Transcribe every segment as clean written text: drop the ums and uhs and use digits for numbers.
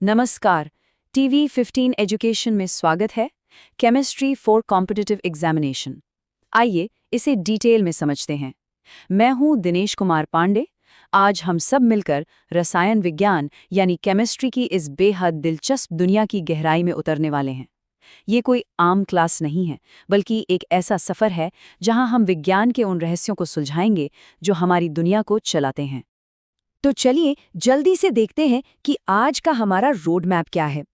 नमस्कार। TV 15 education में स्वागत है। Chemistry for competitive examination. आइए इसे डिटेल में समझते हैं। मैं हूं दिनेश कुमार पांडे। आज हम सब मिलकर रसायन विज्ञान यानी केमिस्ट्री की इस बेहद दिलचस्प दुनिया की गहराई में उतरने वाले हैं। ये कोई आम क्लास नहीं है, बल्कि एक ऐसा सफ़र है जहां हम विज्ञान के उन रहस्यों को सुलझाएंगे जो हमारी दुनिया को चलाते हैं। तो चलिए जल्दी से देखते हैं कि आज का हमारा रोड मैप क्या है।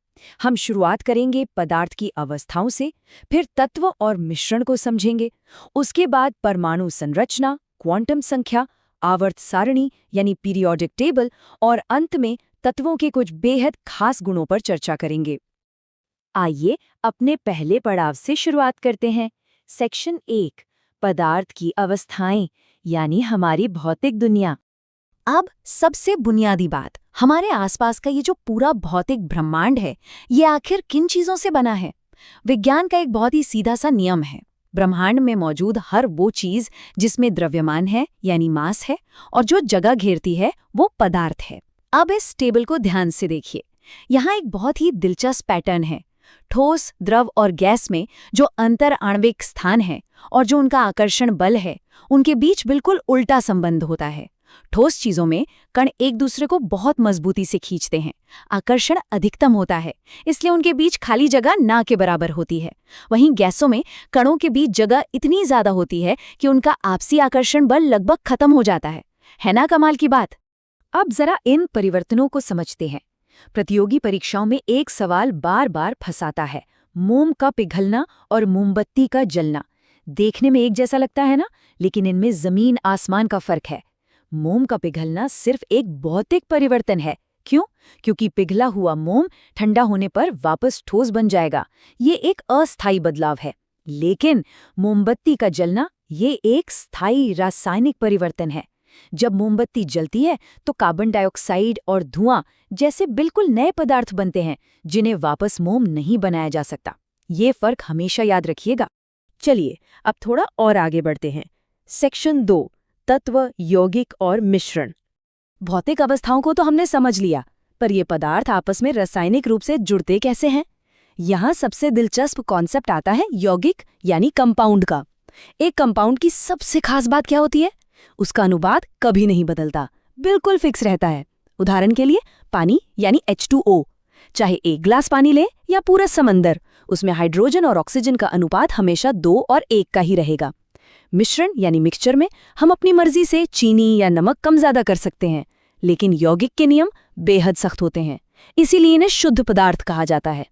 हम शुरुआत करेंगे पदार्थ की अवस्थाओं से, फिर तत्व और मिश्रण को समझेंगे। उसके बाद परमाणु संरचना, क्वांटम संख्या, आवर्त सारणी यानी पीरियोडिक टेबल और अंत में तत्वों के कुछ बेहद खास गुणों पर चर्चा करेंगे। आइए अपने पहले पड़ाव से शुरुआत करते हैं। सेक्शन 1, पदार्थ की अवस्थाएं यानी हमारी भौतिक दुनिया। अब सबसे बुनियादी बात, हमारे आसपास का ये जो पूरा भौतिक ब्रह्मांड है, ये आखिर किन चीजों से बना है? विज्ञान का एक बहुत ही सीधा सा नियम है। ब्रह्मांड में मौजूद हर वो चीज जिसमें द्रव्यमान है यानी मास है और जो जगह घेरती है वो पदार्थ है। अब इस टेबल को ध्यान से देखिए। यहाँ एक बहुत ही दिलचस्प पैटर्न है। ठोस, द्रव और गैस में जो अंतर आणविक स्थान है और जो उनका आकर्षण बल है, उनके बीच बिल्कुल उल्टा संबंध होता है। ठोस चीजों में कण एक दूसरे को बहुत मजबूती से खींचते हैं, आकर्षण अधिकतम होता है, इसलिए उनके बीच खाली जगह ना के बराबर होती है। वहीं गैसों में कणों के बीच जगह इतनी ज्यादा होती है कि उनका आपसी आकर्षण बल लगभग खत्म हो जाता है ना कमाल की बात? अब जरा इन परिवर्तनों को समझते हैं। प्रतियोगी परीक्षाओं में एक सवाल बार बार फंसाता है, मोम का पिघलना और मोमबत्ती का जलना। देखने में एक जैसा लगता है ना, लेकिन इनमें जमीन आसमान का फर्क है। मोम का पिघलना सिर्फ एक भौतिक परिवर्तन है। क्यों? क्योंकि पिघला हुआ मोम ठंडा होने पर वापस ठोस बन जाएगा। ये एक अस्थायी बदलाव है। लेकिन मोमबत्ती का जलना ये एक स्थायी रासायनिक परिवर्तन है। जब मोमबत्ती जलती है तो कार्बन डाइऑक्साइड और धुआं जैसे बिल्कुल नए पदार्थ बनते हैं, जिन्हें वापस मोम नहीं बनाया जा सकता। ये फर्क हमेशा याद रखिएगा। चलिए अब थोड़ा और आगे बढ़ते हैं। सेक्शन 2, तत्व, यौगिक और मिश्रण। भौतिक अवस्थाओं को तो हमने समझ लिया, पर ये पदार्थ आपस में रासायनिक रूप से जुड़ते कैसे हैं? यहाँ सबसे दिलचस्प कॉन्सेप्ट आता है यौगिक यानी कंपाउंड का। एक कंपाउंड की सबसे खास बात क्या होती है? उसका अनुपात कभी नहीं बदलता, बिल्कुल फिक्स रहता है। उदाहरण के लिए पानी यानी H2O। चाहे एक ग्लास पानी ले या पूरा समंदर, उसमें हाइड्रोजन और ऑक्सीजन का अनुपात हमेशा 2 और 1 का ही रहेगा। मिश्रण यानी मिक्सचर में हम अपनी मर्जी से चीनी या नमक कम ज्यादा कर सकते हैं, लेकिन यौगिक के नियम बेहद सख्त होते हैं, इसीलिए इन्हें शुद्ध पदार्थ कहा जाता है।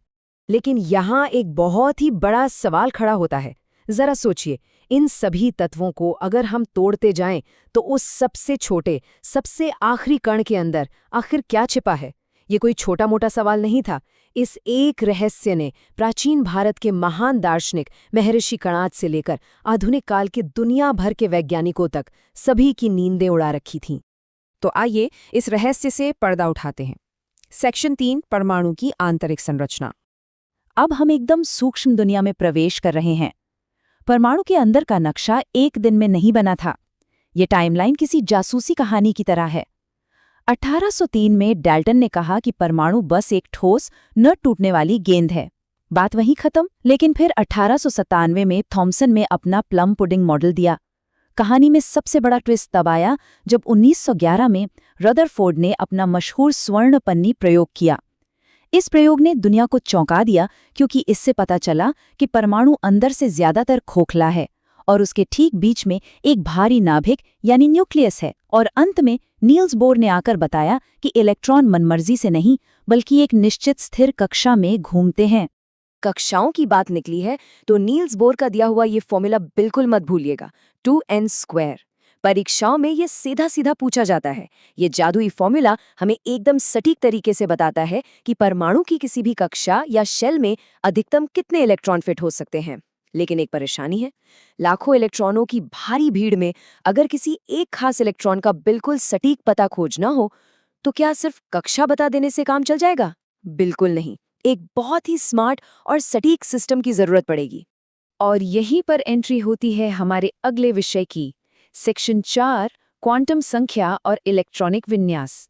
लेकिन यहाँ एक बहुत ही बड़ा सवाल खड़ा होता है। जरा सोचिए, इन सभी तत्वों को अगर हम तोड़ते जाएं तो उस सबसे छोटे, सबसे आखिरी कण के अंदर आखिर क्या छिपा है? ये कोई छोटा मोटा सवाल नहीं था। इस एक रहस्य ने प्राचीन भारत के महान दार्शनिक महर्षि कणाद से लेकर आधुनिक काल के दुनिया भर के वैज्ञानिकों तक सभी की नींदें उड़ा रखी थीं। तो आइए इस रहस्य से पर्दा उठाते हैं। सेक्शन 3, परमाणु की आंतरिक संरचना। अब हम एकदम सूक्ष्म दुनिया में प्रवेश कर रहे हैं। परमाणु के अंदर का नक्शा एक दिन में नहीं बना था। ये टाइमलाइन किसी जासूसी कहानी की तरह है। 1803 में डाल्टन ने कहा कि परमाणु बस एक ठोस, न टूटने वाली गेंद है। बात वहीं खत्म। लेकिन फिर 1897 में थॉमसन ने अपना प्लम पुडिंग मॉडल दिया। कहानी में सबसे बड़ा ट्विस्ट तब आया जब 1911 में रदरफोर्ड ने अपना मशहूर स्वर्ण पन्नी प्रयोग किया। इस प्रयोग ने दुनिया को चौंका दिया, क्योंकि इससे पता चला कि परमाणु अंदर से ज्यादातर खोखला है और उसके ठीक बीच में एक भारी नाभिक यानी न्यूक्लियस है। और अंत में नील्स बोर ने आकर बताया कि इलेक्ट्रॉन मनमर्जी से नहीं, बल्कि एक निश्चित स्थिर कक्षा में घूमते हैं। कक्षाओं की बात निकली है तो नील्स बोर का दिया हुआ ये फॉर्मूला बिल्कुल मत भूलिएगा, 2n²। परीक्षाओं में ये सीधा सीधा पूछा जाता है। ये जादुई फॉर्मूला हमें एकदम सटीक तरीके से बताता है कि परमाणु की किसी भी कक्षा या शेल में अधिकतम कितने इलेक्ट्रॉन फिट हो सकते हैं। लेकिन एक परेशानी है, लाखों इलेक्ट्रॉनों की भारी भीड़ में अगर किसी एक खास इलेक्ट्रॉन का बिल्कुल सटीक पता खोजना हो, तो क्या सिर्फ कक्षा बता देने से काम चल जाएगा? बिल्कुल नहीं। एक बहुत ही स्मार्ट और सटीक सिस्टम की जरूरत पड़ेगी। और यहीं पर एंट्री होती है हमारे अगले विषय की, सेक्शन 4, क्वांटम संख्या और इलेक्ट्रॉनिक विन्यास।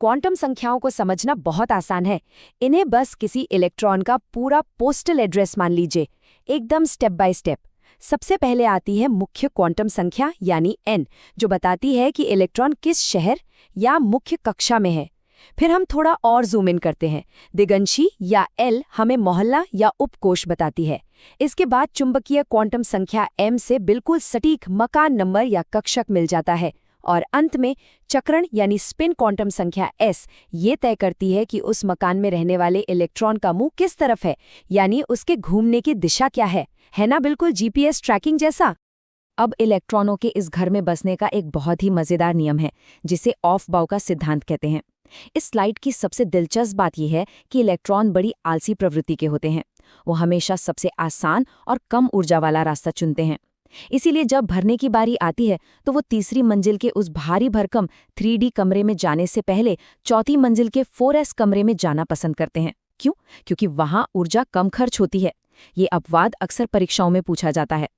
क्वांटम संख्याओं को समझना बहुत आसान है। इन्हें बस किसी इलेक्ट्रॉन का पूरा पोस्टल एड्रेस मान लीजिए, एकदम स्टेप बाय स्टेप। सबसे पहले आती है मुख्य क्वांटम संख्या यानी n, जो बताती है कि इलेक्ट्रॉन किस शहर या मुख्य कक्षा में है। फिर हम थोड़ा और जूम इन करते हैं। दिगंशी या L हमें मोहल्ला या उपकोष बताती है। इसके बाद चुंबकीय क्वांटम संख्या m से बिल्कुल सटीक मकान नंबर या कक्षक मिल जाता है। और अंत में चक्रण यानी स्पिन क्वांटम संख्या s ये तय करती है कि उस मकान में रहने वाले इलेक्ट्रॉन का मुंह किस तरफ है, यानी उसके घूमने की दिशा क्या है ना बिल्कुल जीपीएस ट्रैकिंग जैसा। अब इलेक्ट्रॉनों के इस घर में बसने का एक बहुत ही मजेदार नियम है, जिसे ऑफ बाउ का सिद्धांत कहते हैं। इस स्लाइड की सबसे दिलचस्प बात यह है कि इलेक्ट्रॉन बड़ी आलसी प्रवृत्ति के होते हैं। वो हमेशा सबसे आसान और कम ऊर्जा वाला रास्ता चुनते हैं। इसीलिए जब भरने की बारी आती है तो वो तीसरी मंजिल के उस भारी भरकम 3D कमरे में जाने से पहले चौथी मंजिल के 4S कमरे में जाना पसंद करते हैं। क्यों? क्योंकि वहां ऊर्जा कम खर्च होती है। ये अपवाद अक्सर परीक्षाओं में पूछा जाता है।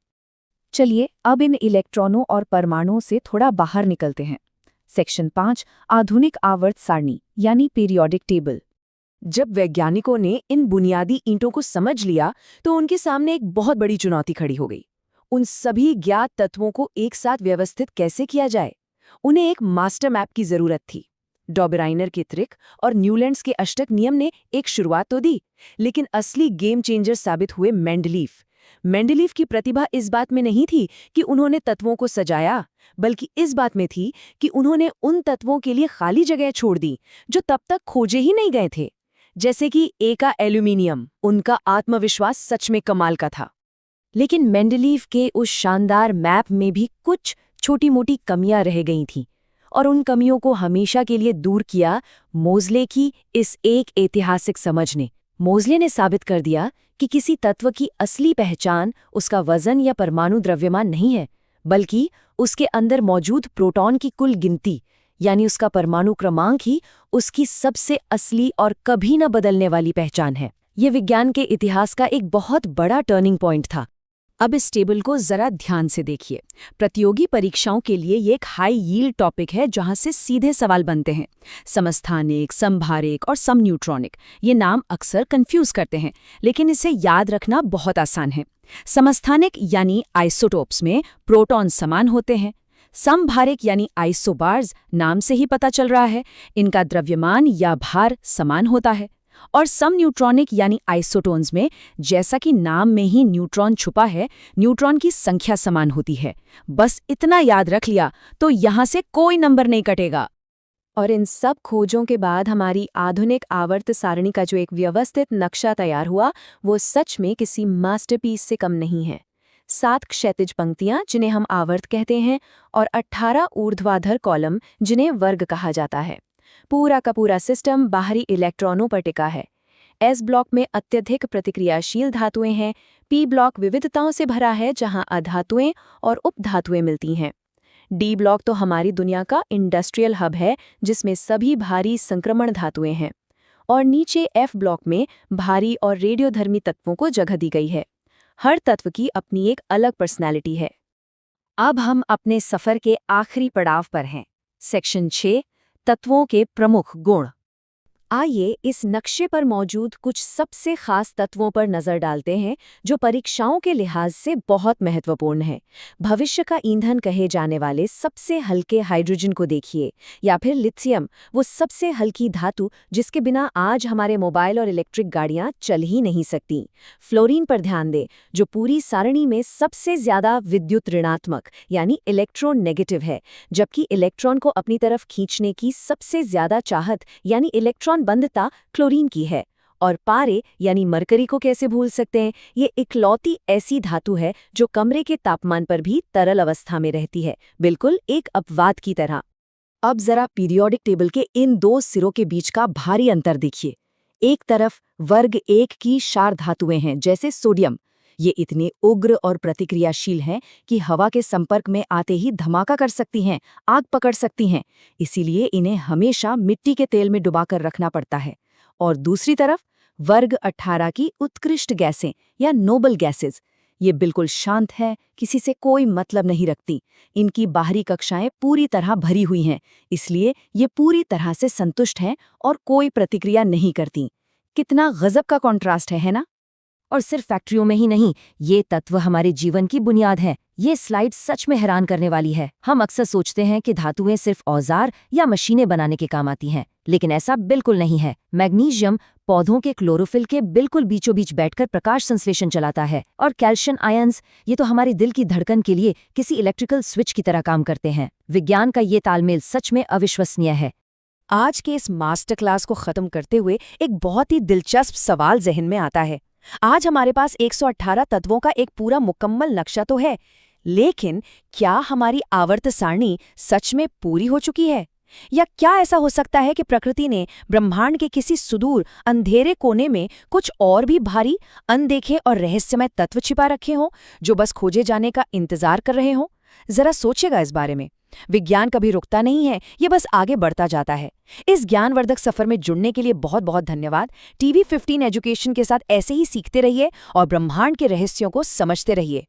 चलिए अब इन इलेक्ट्रॉनों और परमाणुओं से थोड़ा बाहर निकलते हैं। सेक्शन 5 आधुनिक आवर्त सारणी यानी पीरियोडिक टेबल। जब वैज्ञानिकों ने इन बुनियादी ईंटों को समझ लिया तो उनके सामने एक बहुत बड़ी चुनौती खड़ी हो गई। उन सभी ज्ञात तत्वों को एक साथ व्यवस्थित कैसे किया जाए? उन्हें एक मास्टर मैप की जरूरत थी। डॉबराइनर के त्रिक और न्यूलैंड्स के अष्टक नियम ने एक शुरुआत तो दी, लेकिन असली गेम चेंजर साबित हुए मेंडलीफ। मेंडलीफ की प्रतिभा इस बात में नहीं थी कि उन्होंने तत्वों को सजाया, बल्कि इस बात में थी कि उन्होंने उन तत्वों के लिए खाली जगह छोड़ दी जो तब तक खोजे ही नहीं गए थे। जैसे कि ए का एल्यूमिनियम। उनका आत्मविश्वास सच में कमाल का था। लेकिन मेंडलीफ के उस शानदार मैप में भी कुछ छोटी मोटी कमियां रह गई थीं, और उन कमियों को हमेशा के लिए दूर किया मोज़ले की इस एक ऐतिहासिक समझ ने। मोज़ले ने साबित कर दिया कि किसी तत्व की असली पहचान उसका वजन या परमाणु द्रव्यमान नहीं है, बल्कि उसके अंदर मौजूद प्रोटॉन की कुल गिनती, यानी उसका परमाणु क्रमांक ही उसकी सबसे असली और कभी न बदलने वाली पहचान है। ये विज्ञान के इतिहास का एक बहुत बड़ा टर्निंग पॉइंट था। अब इस टेबल को जरा ध्यान से देखिए। प्रतियोगी परीक्षाओं के लिए ये एक हाई यील्ड टॉपिक है, जहां से सीधे सवाल बनते हैं। समस्थानिक, समभारिक और समन्यूट्रॉनिक, ये नाम अक्सर कंफ्यूज करते हैं, लेकिन इसे याद रखना बहुत आसान है। समस्थानिक यानी आइसोटोप्स में प्रोटॉन समान होते हैं। समभारिक यानी आइसोबार्स, नाम से ही पता चल रहा है, इनका द्रव्यमान या भार समान होता है। और समन्यूट्रॉनिक यानी आइसोटोन्स में, जैसा कि नाम में ही न्यूट्रॉन छुपा है, न्यूट्रॉन की संख्या समान होती है। बस इतना याद रख लिया तो यहां से कोई नंबर नहीं कटेगा। और इन सब खोजों के बाद हमारी आधुनिक आवर्त सारणी का जो एक व्यवस्थित नक्शा तैयार हुआ, वो सच में किसी मास्टरपीस से कम नहीं है। 7 क्षैतिज पंक्तियां जिन्हें हम आवर्त कहते हैं, और 18 ऊर्ध्वाधर कॉलम जिन्हें वर्ग कहा जाता है। पूरा का पूरा सिस्टम बाहरी इलेक्ट्रॉनों पर टिका है। एस ब्लॉक में अत्यधिक प्रतिक्रियाशील धातुएं हैं। पी ब्लॉक विविधताओं से भरा है, जहां अधातुएं और उपधातुएं मिलती हैं। डी ब्लॉक तो हमारी दुनिया का इंडस्ट्रियल हब है, जिसमें सभी भारी संक्रमण धातुएं हैं। और नीचे एफ ब्लॉक में भारी और रेडियोधर्मी तत्वों को जगह दी गई है। हर तत्व की अपनी एक अलग पर्सनैलिटी है। अब हम अपने सफर के आखिरी पड़ाव पर हैं। सेक्शन 6 तत्वों के प्रमुख गुण। आइए इस नक्शे पर मौजूद कुछ सबसे खास तत्वों पर नजर डालते हैं, जो परीक्षाओं के लिहाज से बहुत महत्वपूर्ण है। भविष्य का ईंधन कहे जाने वाले सबसे हल्के हाइड्रोजन को देखिए, या फिर लिथियम, वो सबसे हल्की धातु जिसके बिना आज हमारे मोबाइल और इलेक्ट्रिक गाड़ियां चल ही नहीं सकती। फ्लोरीन पर ध्यान दें, जो पूरी सारणी में सबसे ज्यादा विद्युत ऋणात्मक यानी इलेक्ट्रॉन नेगेटिव है, जबकि इलेक्ट्रॉन को अपनी तरफ खींचने की सबसे ज्यादा चाहत यानी इलेक्ट्रॉन बंधता क्लोरीन की है। और पारे यानी मरकरी को कैसे भूल सकते हैं? ये इकलौती ऐसी धातु है जो कमरे के तापमान पर भी तरल अवस्था में रहती है, बिल्कुल एक अपवाद की तरह। अब जरा पीरियोडिक टेबल के इन 2 सिरों के बीच का भारी अंतर देखिए। एक तरफ वर्ग 1 की क्षार धातुएं हैं, जैसे सोडियम। ये इतने उग्र और प्रतिक्रियाशील हैं कि हवा के संपर्क में आते ही धमाका कर सकती हैं, आग पकड़ सकती हैं। इसीलिए इन्हें हमेशा मिट्टी के तेल में डुबाकर रखना पड़ता है। और दूसरी तरफ वर्ग 18 की उत्कृष्ट गैसें या नोबल गैसेज, ये बिल्कुल शांत है, किसी से कोई मतलब नहीं रखती। इनकी बाहरी कक्षाएं पूरी तरह भरी हुई हैं, इसलिए ये पूरी तरह से संतुष्ट हैं और कोई प्रतिक्रिया नहीं करती। कितना गजब का कॉन्ट्रास्ट है ना? और सिर्फ फैक्ट्रियों में ही नहीं, ये तत्व हमारे जीवन की बुनियाद है। ये स्लाइड सच में हैरान करने वाली है। हम अक्सर सोचते हैं कि धातुएं सिर्फ औजार या मशीनें बनाने के काम आती हैं, लेकिन ऐसा बिल्कुल नहीं है। मैग्नीशियम पौधों के क्लोरोफिल के बिल्कुल बीचों बीच बैठकर प्रकाश संश्लेषण चलाता है, और कैल्शियम आयंस ये तो हमारे दिल की धड़कन के लिए किसी इलेक्ट्रिकल स्विच की तरह काम करते हैं। विज्ञान का ये तालमेल सच में अविश्वसनीय है। आज के इस मास्टर क्लास को खत्म करते हुए एक बहुत ही दिलचस्प सवाल जहन में आता है। आज हमारे पास 118 तत्वों का एक पूरा मुकम्मल नक्शा तो है, लेकिन क्या हमारी आवर्त सारणी सच में पूरी हो चुकी है? या क्या ऐसा हो सकता है कि प्रकृति ने ब्रह्मांड के किसी सुदूर अंधेरे कोने में कुछ और भी भारी, अनदेखे और रहस्यमय तत्व छिपा रखे हों, जो बस खोजे जाने का इंतजार कर रहे हों? जरा सोचिएगा इस बारे में। विज्ञान कभी रुकता नहीं है, ये बस आगे बढ़ता जाता है। इस ज्ञानवर्धक सफर में जुड़ने के लिए बहुत बहुत धन्यवाद। टीवी 15 एजुकेशन के साथ ऐसे ही सीखते रहिए और ब्रह्मांड के रहस्यों को समझते रहिए।